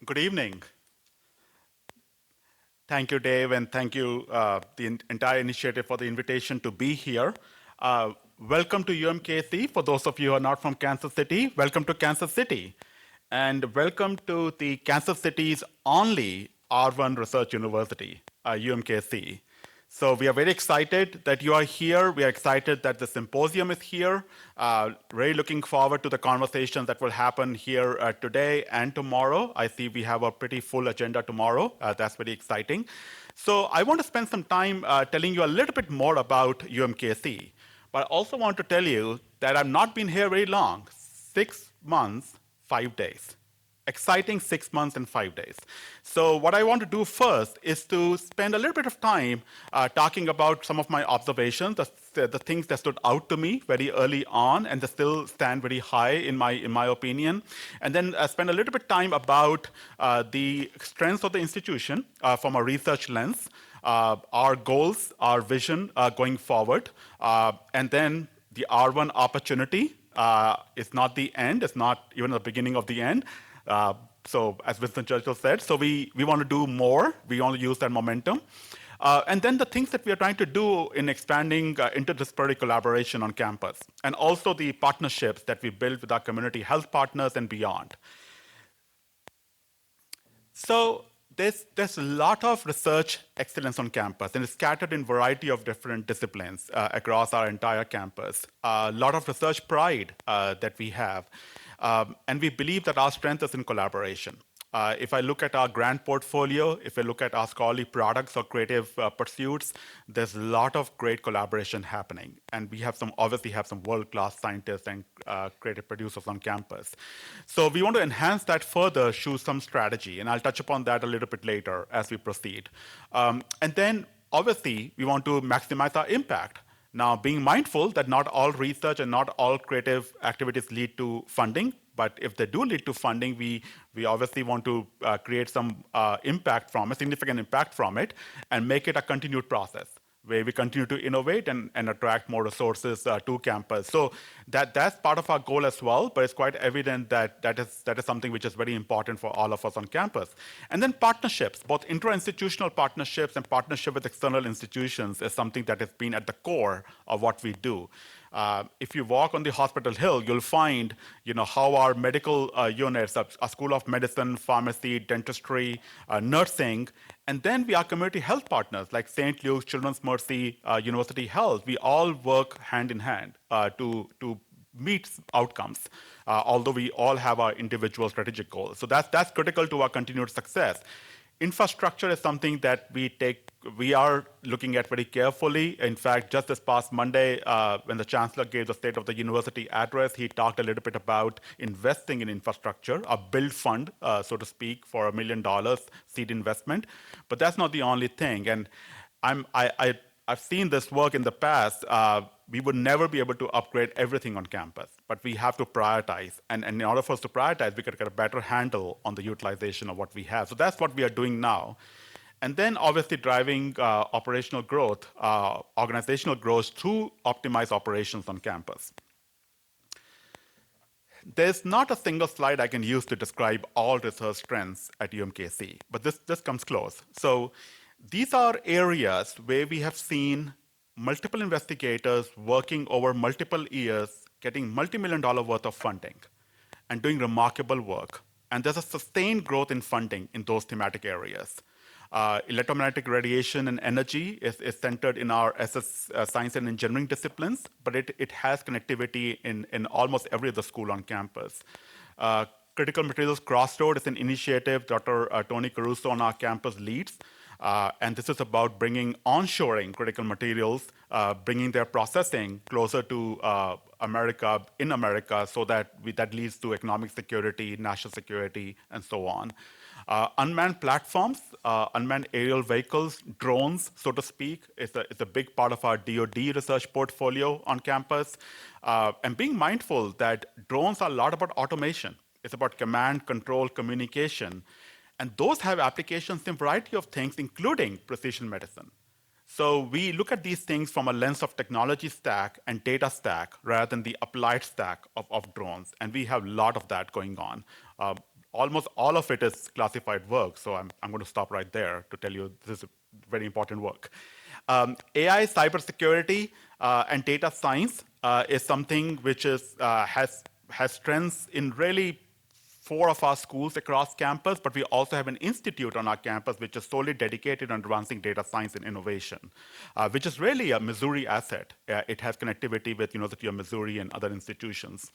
Good evening. Thank you, Dave, and thank you, the entire initiative, for the invitation to be here. Welcome to UMKC. For those of you who are not from Kansas City, welcome to Kansas City. And welcome to the Kansas City's only R1 Research University, UMKC. So we are very excited that you are here. We are excited that the symposium is here. Really looking forward to the conversation that will happen here today and tomorrow. I see we have a pretty full agenda tomorrow. That's very exciting. So I want to spend some time telling you a little bit more about UMKC. But I also want to tell you that I've not been here very long, 6 months, 5 days. Exciting 6 months and 5 days. So what I want to do first is to spend a little bit of time talking about some of my observations, the things that stood out to me very early on and that still stand very high in my opinion. And then spend a little bit of time about the strengths of the institution from a research lens, our goals, our vision going forward, and then the R1 opportunity. It's not the end, it's not even the beginning of the end. So as Winston Churchill said, so we want to do more, we want to use that momentum. And then the things that we are trying to do in expanding interdisciplinary collaboration on campus, and also the partnerships that we build with our community health partners and beyond. So there's a lot of research excellence on campus, and it's scattered in a variety of different disciplines across our entire campus. A lot of research pride that we have. And we believe that our strength is in collaboration. If I look at our grant portfolio, if I look at our scholarly products or creative pursuits, there's a lot of great collaboration happening. And we have obviously have some world-class scientists and creative producers on campus. So we want to enhance that further through some strategy. And I'll touch upon that a little bit later as we proceed. And then obviously we want to maximize our impact. Now, being mindful that not all research and not all creative activities lead to funding, but if they do lead to funding, we obviously want to create some impact from it, significant impact from it, and make it a continued process where we continue to innovate and attract more resources to campus. So that's part of our goal as well, but it's quite evident that is something which is very important for all of us on campus. And then partnerships, both intra-institutional partnerships and partnership with external institutions is something that has been at the core of what we do. If you walk on the hospital hill, you'll find, how our medical units, a school of medicine, pharmacy, dentistry, nursing, and then we are community health partners like St. Luke's, Children's Mercy, University Health. We all work hand in hand to meet outcomes, although we all have our individual strategic goals. So that's critical to our continued success. Infrastructure is something that we are looking at very carefully. In fact, just this past Monday, when the Chancellor gave the State of the University address, he talked a little bit about investing in infrastructure, a build fund, so to speak, for $1 million seed investment. But that's not the only thing. And I've seen this work in the past. We would never be able to upgrade everything on campus, but we have to prioritize. And in order for us to prioritize, we could get a better handle on the utilization of what we have. So that's what we are doing now. And then obviously driving operational growth, organizational growth through optimized operations on campus. There's not a single slide I can use to describe all research strengths at UMKC, but this comes close. So these are areas where we have seen multiple investigators working over multiple years, getting multi-million-dollar worth of funding and doing remarkable work. And there's a sustained growth in funding in those thematic areas. Electromagnetic radiation and energy is centered in our science and engineering disciplines, but it has connectivity in almost every other school on campus. Critical Materials Crossroad is an initiative Dr. Tony Caruso on our campus leads. And this is about bringing onshoring critical materials, bringing their processing closer to America, in America, so that that leads to economic security, national security, and so on. Unmanned platforms, unmanned aerial vehicles, drones, so to speak, is a big part of our DoD research portfolio on campus. And being mindful that drones are a lot about automation. It's about command, control, communication. And those have applications in a variety of things, including precision medicine. So we look at these things from a lens of technology stack and data stack rather than the applied stack of drones. And we have a lot of that going on. almost all of it is classified work. So I'm going to stop right there to tell you this is very important work. AI, cybersecurity, and data science is something which has strengths in really 4 of our schools across campus, but we also have an institute on our campus which is solely dedicated on advancing data science and innovation, which is really a Missouri asset. It has connectivity with University of Missouri and other institutions.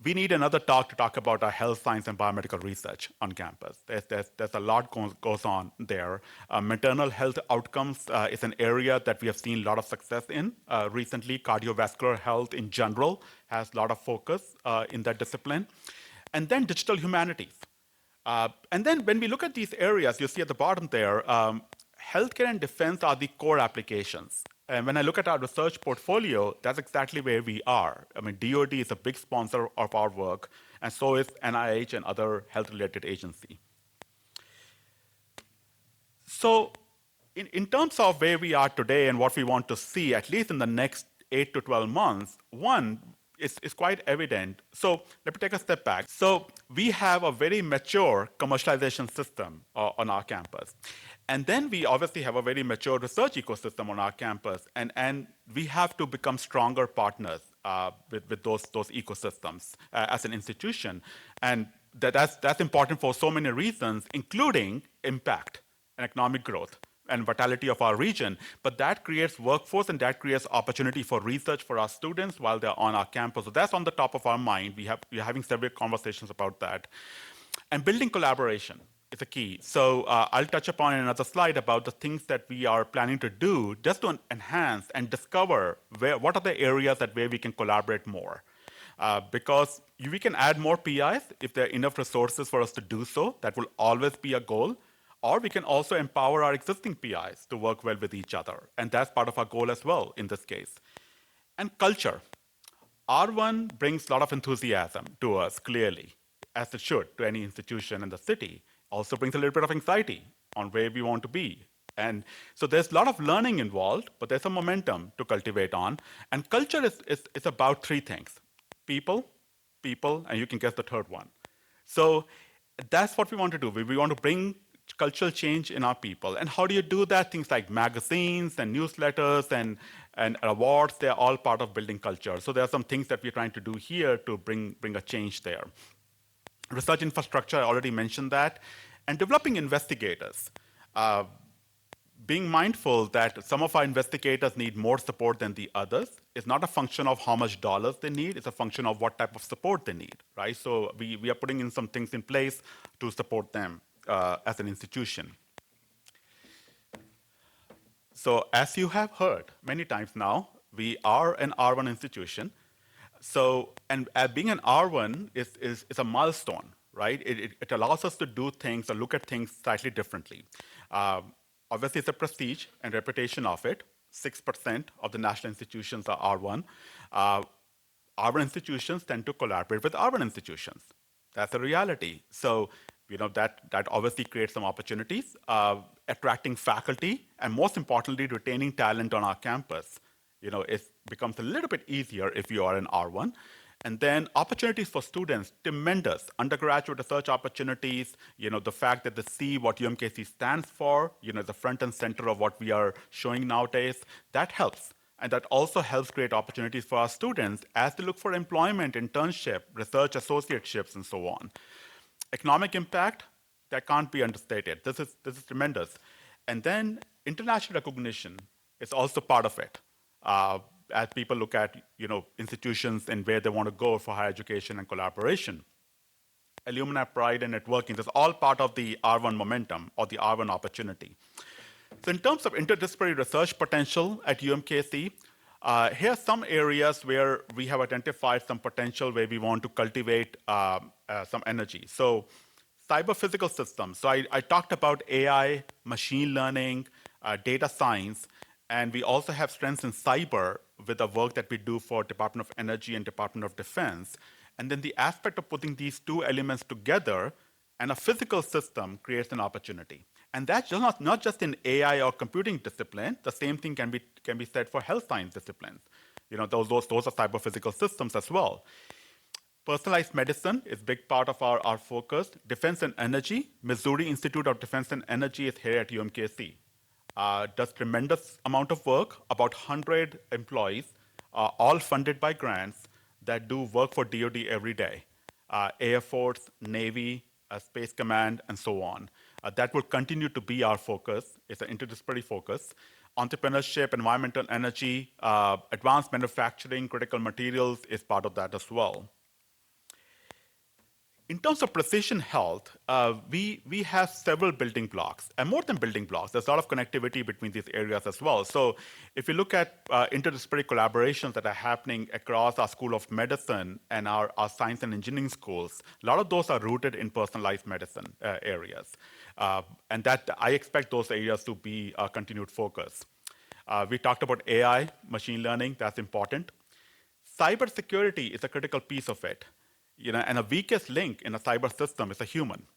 We need another talk to talk about our health science and biomedical research on campus. There's a lot goes on there. Maternal health outcomes is an area that we have seen a lot of success in recently. Cardiovascular health in general has a lot of focus in that discipline. And then digital humanities. And then when we look at these areas, you see at the bottom there, healthcare and defense are the core applications. And when I look at our research portfolio, that's exactly where we are. I mean, DoD is a big sponsor of our work, and so is NIH and other health-related agencies. So in terms of where we are today and what we want to see, at least in the next 8 to 12 months, one is quite evident. So let me take a step back. So we have a very mature commercialization system on our campus. And then we obviously have a very mature research ecosystem on our campus, and we have to become stronger partners with those ecosystems as an institution. And that's important for so many reasons, including impact and economic growth and vitality of our region. But that creates workforce and that creates opportunity for research for our students while they're on our campus. So that's on the top of our mind. We're having several conversations about that. And building collaboration is a key. So I'll touch upon in another slide about the things that we are planning to do just to enhance and discover what are the areas where we can collaborate more. Because we can add more PIs if there are enough resources for us to do so. That will always be a goal. Or we can also empower our existing PIs to work well with each other. And that's part of our goal as well in this case. And culture. R1 brings a lot of enthusiasm to us, clearly, as it should to any institution in the city. Also brings a little bit of anxiety on where we want to be. And so there's a lot of learning involved, but there's a momentum to cultivate on. And culture is about 3 things. People, and you can guess the third one. So that's what we want to do. We want to bring cultural change in our people. And how do you do that? Things like magazines and newsletters and awards, they're all part of building culture. So there are some things that we're trying to do here to bring a change there. Research infrastructure, I already mentioned that. And developing investigators. Being mindful that some of our investigators need more support than the others is not a function of how much dollars they need, it's a function of what type of support they need, right? So we are putting in some things in place to support them as an institution. So as you have heard many times now, we are an R1 institution. So, and being an R1 is a milestone, right? It allows us to do things or look at things slightly differently. Obviously, it's a prestige and reputation of it. 6% of the national institutions are R1. R1 institutions tend to collaborate with R1 institutions. That's a reality. So, that obviously creates some opportunities, attracting faculty, and most importantly, retaining talent on our campus. It becomes a little bit easier if you are an R1. And then opportunities for students, tremendous. Undergraduate research opportunities, the fact that they see what UMKC stands for, the front and center of what we are showing nowadays, that helps. And that also helps create opportunities for our students as they look for employment, internship, research associateships, and so on. Economic impact, that can't be understated. This is tremendous. And then international recognition is also part of it. As people look at institutions and where they want to go for higher education and collaboration. Alumni pride and networking, that's all part of the R1 momentum or the R1 opportunity. So in terms of interdisciplinary research potential at UMKC, here are some areas where we have identified some potential where we want to cultivate some energy. So cyber-physical systems. So I talked about AI, machine learning, data science, and we also have strengths in cyber with the work that we do for Department of Energy and Department of Defense. And then the aspect of putting these 2 elements together and a physical system creates an opportunity. And that's not just in AI or computing discipline. The same thing can be said for health science disciplines. Those are cyber-physical systems as well. Personalized medicine is a big part of our focus. Defense and energy, Missouri Institute of Defense and Energy is here at UMKC. Does tremendous amount of work, about 100 employees, all funded by grants that do work for DoD every day. Air Force, Navy, Space Command, and so on. That will continue to be our focus. It's an interdisciplinary focus. Entrepreneurship, environmental energy, advanced manufacturing, critical materials is part of that as well. In terms of precision health, we have several building blocks, and more than building blocks, there's a lot of connectivity between these areas as well. So if you look at interdisciplinary collaborations that are happening across our School of Medicine and our science and engineering schools, a lot of those are rooted in personalized medicine areas. And that I expect those areas to be a continued focus. We talked about AI, machine learning, that's important. Cybersecurity is a critical piece of it. And a weakest link in a cyber system is a human.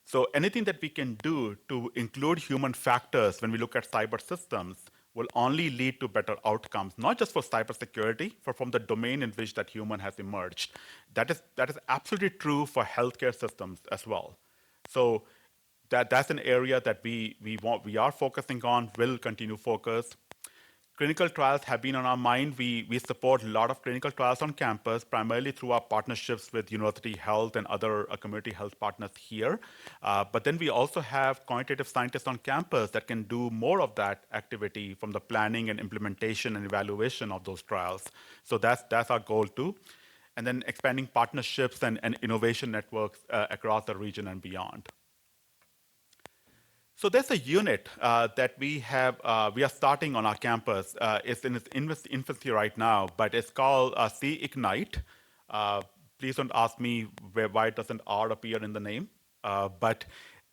So anything that we can do to include human factors when we look at cyber systems will only lead to better outcomes, not just for cybersecurity, but from the domain in which that human has emerged. That is absolutely true for healthcare systems as well. So that's an area that we are focusing on, will continue focus. Clinical trials have been on our mind. We support a lot of clinical trials on campus, primarily through our partnerships with University Health and other community health partners here. But then we also have quantitative scientists on campus that can do more of that activity from the planning and implementation and evaluation of those trials. So that's our goal too. And then expanding partnerships and innovation networks across the region and beyond. So there's a unit that we are starting on our campus. It's in its infancy right now, but it's called C Ignite. Please don't ask me why it doesn't R appear in the name. But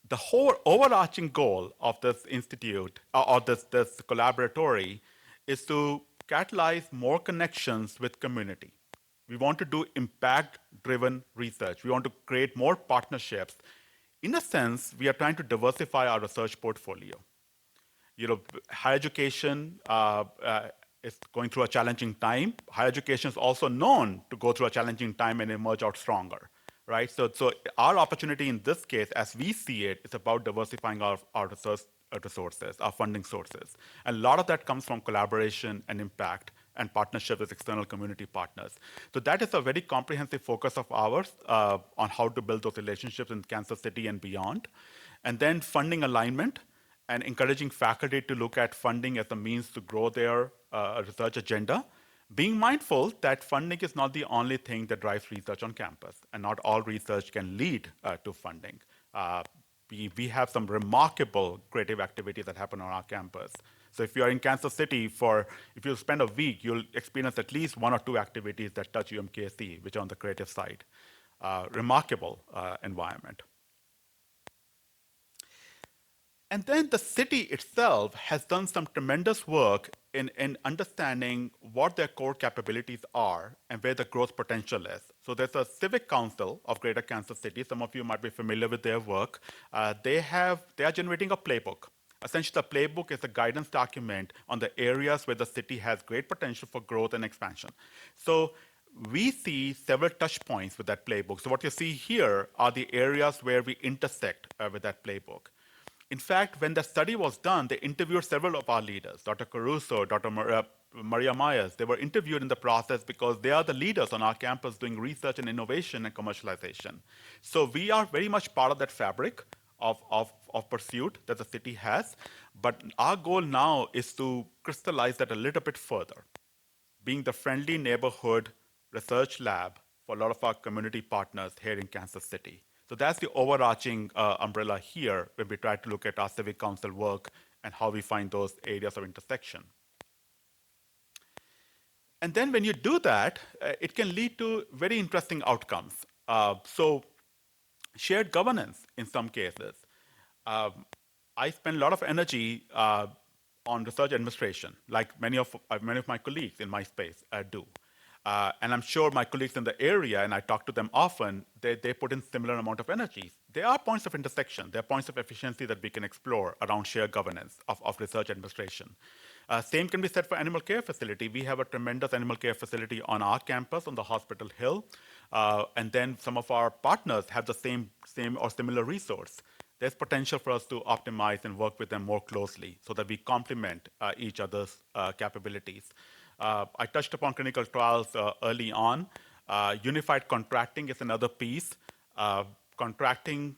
the whole overarching goal of this institute, or this collaboratory, is to catalyze more connections with community. We want to do impact-driven research. We want to create more partnerships. In a sense, we are trying to diversify our research portfolio. Higher education is going through a challenging time. Higher education is also known to go through a challenging time and emerge out stronger, right? So our opportunity in this case, as we see it, is about diversifying our research resources, our funding sources. And a lot of that comes from collaboration and impact and partnership with external community partners. So that is a very comprehensive focus of ours on how to build those relationships in Kansas City and beyond. And then funding alignment and encouraging faculty to look at funding as a means to grow their research agenda, being mindful that funding is not the only thing that drives research on campus, and not all research can lead to funding. We have some remarkable creative activities that happen on our campus. So if you are in Kansas City, if you spend a week, you'll experience at least one or two activities that touch UMKC, which are on the creative side. Remarkable environment. And then the city itself has done some tremendous work in understanding what their core capabilities are and where the growth potential is. So there's a civic council of Greater Kansas City. Some of you might be familiar with their work. They are generating a playbook. Essentially, the playbook is a guidance document on the areas where the city has great potential for growth and expansion. So we see several touch points with that playbook. So what you see here are the areas where we intersect with that playbook. In fact, when the study was done, they interviewed several of our leaders, Dr. Caruso, Dr. Maria Myers. They were interviewed in the process because they are the leaders on our campus doing research and innovation and commercialization. So we are very much part of that fabric of pursuit that the city has. But our goal now is to crystallize that a little bit further, being the friendly neighborhood research lab for a lot of our community partners here in Kansas City. So that's the overarching umbrella here when we try to look at our civic council work and how we find those areas of intersection. And then when you do that, it can lead to very interesting outcomes. So shared governance in some cases. I spend a lot of energy on research administration, like many of my colleagues in my space do. And I'm sure my colleagues in the area, and I talk to them often, they put in similar amount of energies there are points of intersection. There are points of efficiency that we can explore around shared governance of research administration. Same can be said for animal care facility. We have a tremendous animal care facility on our campus on the Hospital Hill, and then some of our partners have the same or similar resource. There's potential for us to optimize and work with them more closely so that we complement each other's capabilities. I touched upon clinical trials early on. Unified contracting is another piece. Contracting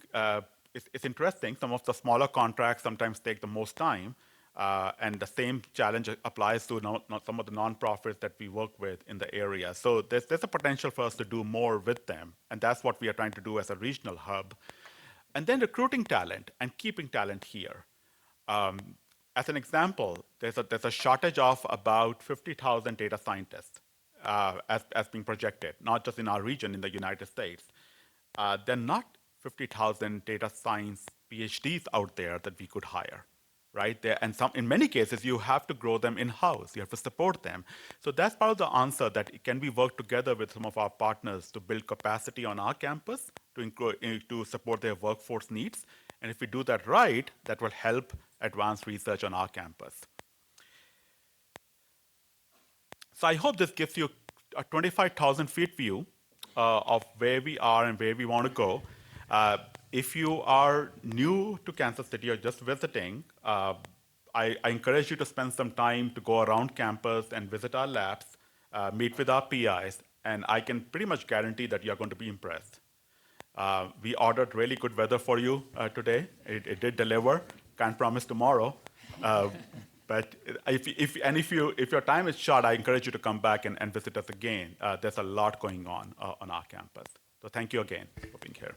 is interesting. Some of the smaller contracts sometimes take the most time, and the same challenge applies to some of the nonprofits that we work with in the area. So there's a potential for us to do more with them, and that's what we are trying to do as a regional hub. And then recruiting talent and keeping talent here. As an example, there's a shortage of about 50,000 data scientists as being projected, not just in our region, in the United States. There are not 50,000 data science PhDs out there that we could hire, right? And in many cases, you have to grow them in-house. You have to support them. So that's part of the answer, that can we work together with some of our partners to build capacity on our campus to support their workforce needs. And if we do that right, that will help advance research on our campus. So I hope this gives you a 25,000 feet view of where we are and where we want to go. If you are new to Kansas City or just visiting, I encourage you to spend some time to go around campus and visit our labs, meet with our PIs, and I can pretty much guarantee that you're going to be impressed. We ordered really good weather for you today. It did deliver. Can't promise tomorrow. But if your time is short, I encourage you to come back and visit us again. There's a lot going on our campus. So thank you again for being here.